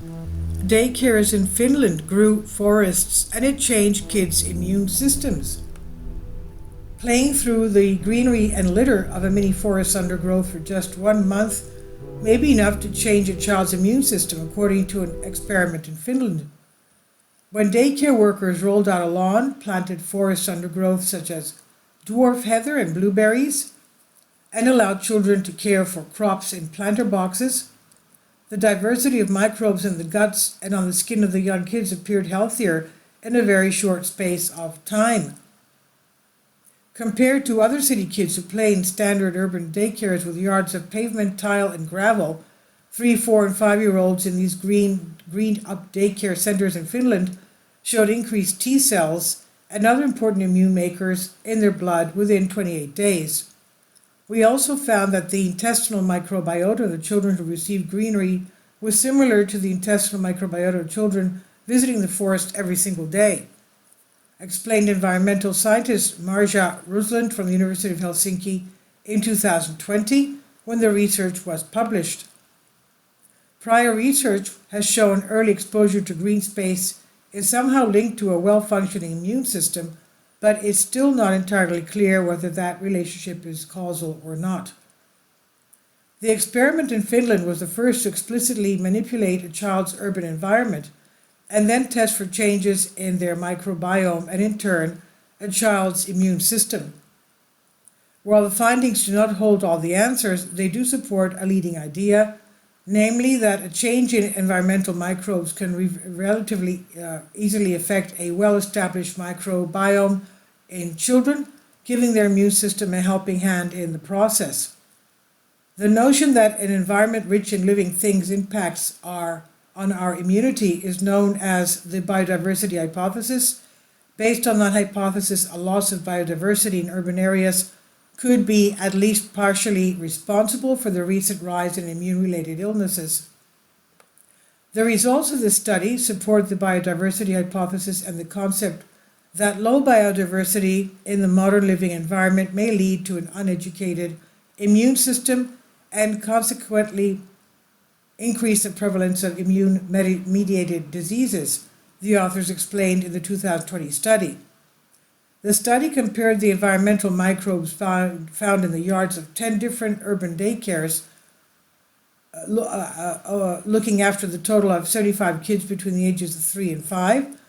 Daycares in Finland grew forests and it changed kids' immune systems. Playing through the greenery and litter of a mini forest undergrowth for just 1 month may be enough to change a child's immune system, according to an experiment in Finland. When daycare workers rolled out a lawn, planted forest undergrowth such as dwarf heather and blueberries, and allowed children to care for crops in planter boxes, the diversity of microbes in the guts and on the skin of the young kids appeared healthier in a very short space of time. Compared to other city kids who play in standard urban daycares with yards of pavement, tile, and gravel, 3, 4, and 5-year-olds in these greened up daycare centers in Finland showed increased T cells and other important immune makers in their blood within 28 days. We also found that the intestinal microbiota of the children who received greenery was similar to the intestinal microbiota of children visiting the forest every single day, explained environmental scientist Marja Rusland from the University of Helsinki in 2020 when the research was published. Prior research has shown early exposure to green space is somehow linked to a well-functioning immune system, but it's still not entirely clear whether that relationship is causal or not. The experiment in Finland was the first to explicitly manipulate a child's urban environment and then test for changes in their microbiome and in turn a child's immune system. While the findings do not hold all the answers, they do support a leading idea, namely that a change in environmental microbes can relatively easily affect a well-established microbiome in children, giving their immune system a helping hand in the process. The notion that an environment rich in living things impacts on our immunity is known as the biodiversity hypothesis. Based on that hypothesis, a loss of biodiversity in urban areas could be at least partially responsible for the recent rise in immune-related illnesses. The results of this study support the biodiversity hypothesis and the concept that low biodiversity in the modern living environment may lead to an uneducated immune system and consequently increase the prevalence of immune-mediated diseases, the authors explained in the 2020 study. The study compared the environmental microbes found in the yards of 10 different urban daycares, looking after the total of 75 kids between the ages of 3 and 5.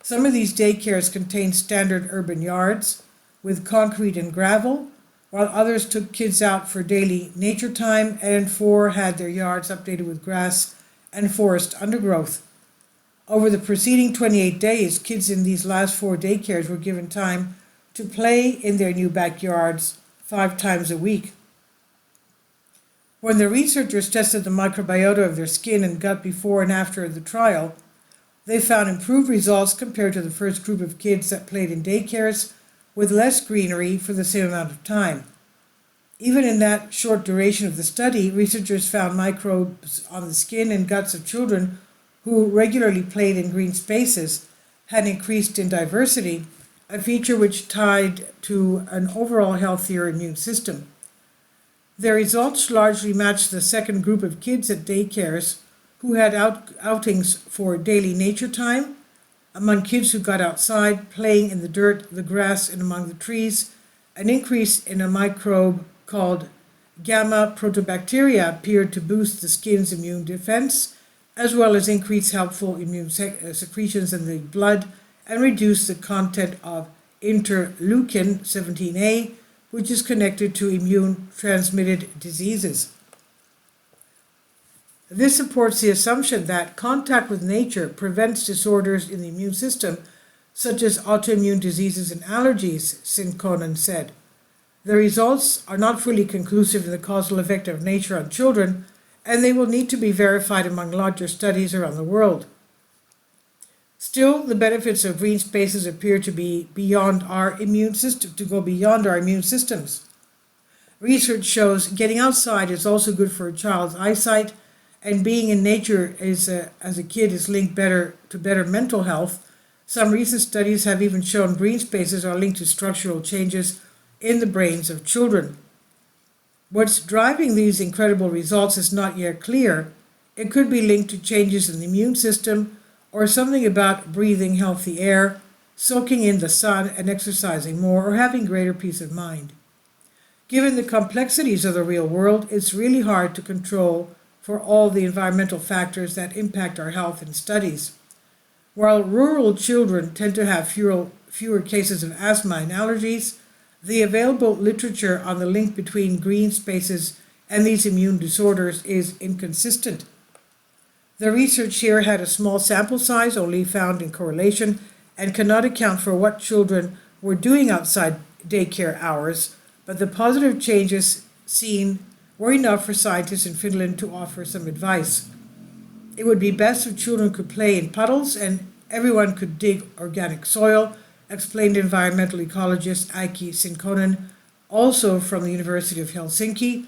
Some of these daycares contained standard urban yards with concrete and gravel, while others took kids out for daily nature time, and 4 had their yards updated with grass and forest undergrowth. Over the preceding 28 days, kids in these last 4 daycares were given time to play in their new backyards 5 times a week. When the researchers tested the microbiota of their skin and gut before and after the trial, they found improved results compared to the first group of kids that played in daycares with less greenery for the same amount of time. Even in that short duration of the study, researchers found microbes on the skin and guts of children who regularly played in green spaces had increased in diversity, a feature which tied to an overall healthier immune system. Their results largely matched the second group of kids at daycares who had outings for daily nature time. Among kids who got outside, playing in the dirt, the grass, and among the trees, an increase in a microbe called gamma protobacteria appeared to boost the skin's immune defense, as well as increase helpful immune secretions in the blood and reduce the content of interleukin 17A, which is connected to immune-transmitted diseases. This supports the assumption that contact with nature prevents disorders in the immune system, such as autoimmune diseases and allergies, Sinkonen said. The results are not fully conclusive in the causal effect of nature on children, and they will need to be verified among larger studies around the world. Still, the benefits of green spaces appear to be beyond our immune system, to go beyond our immune systems. Research shows getting outside is also good for a child's eyesight, and being in nature as a kid is linked to better mental health. Some recent studies have even shown green spaces are linked to structural changes in the brains of children. What's driving these incredible results is not yet clear. It could be linked to changes in the immune system or something about breathing healthy air, soaking in the sun and exercising more, or having greater peace of mind. Given the complexities of the real world, it's really hard to control for all the environmental factors that impact our health in studies. While rural children tend to have fewer cases of asthma and allergies, the available literature on the link between green spaces and these immune disorders is inconsistent. The research here had a small sample size, only found in correlation, and cannot account for what children were doing outside daycare hours, but the positive changes seen were enough for scientists in Finland to offer some advice. It would be best if children could play in puddles and everyone could dig organic soil, explained environmental ecologist Aki Sinkonen, also from the University of Helsinki.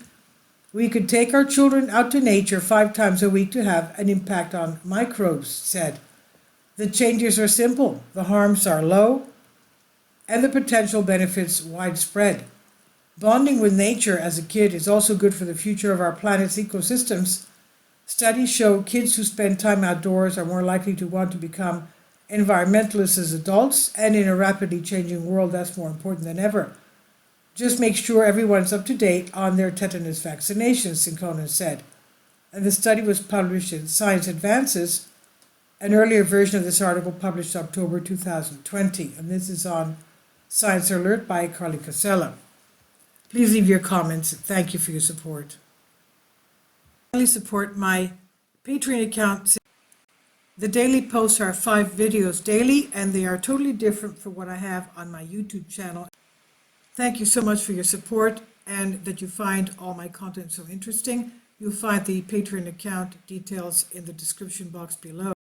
We could take our children out to nature 5 times a week to have an impact on microbes, said. The changes are simple, the harms are low, and the potential benefits widespread. Bonding with nature as a kid is also good for the future of our planet's ecosystems. Studies show kids who spend time outdoors are more likely to want to become environmentalists as adults, and in a rapidly changing world, that's more important than ever. Just make sure everyone's up to date on their tetanus vaccinations, Sinkonen said. And the study was published in Science Advances, an earlier version of this article published October 2020, and this is on Science Alert by Carly Casella. Please leave your comments. Thank you for your support. Please support my Patreon account. The daily posts are 5 videos daily, and they are totally different from what I have on my YouTube channel. Thank you so much for your support and that you find all my content so interesting. You'll find the Patreon account details in the description box below.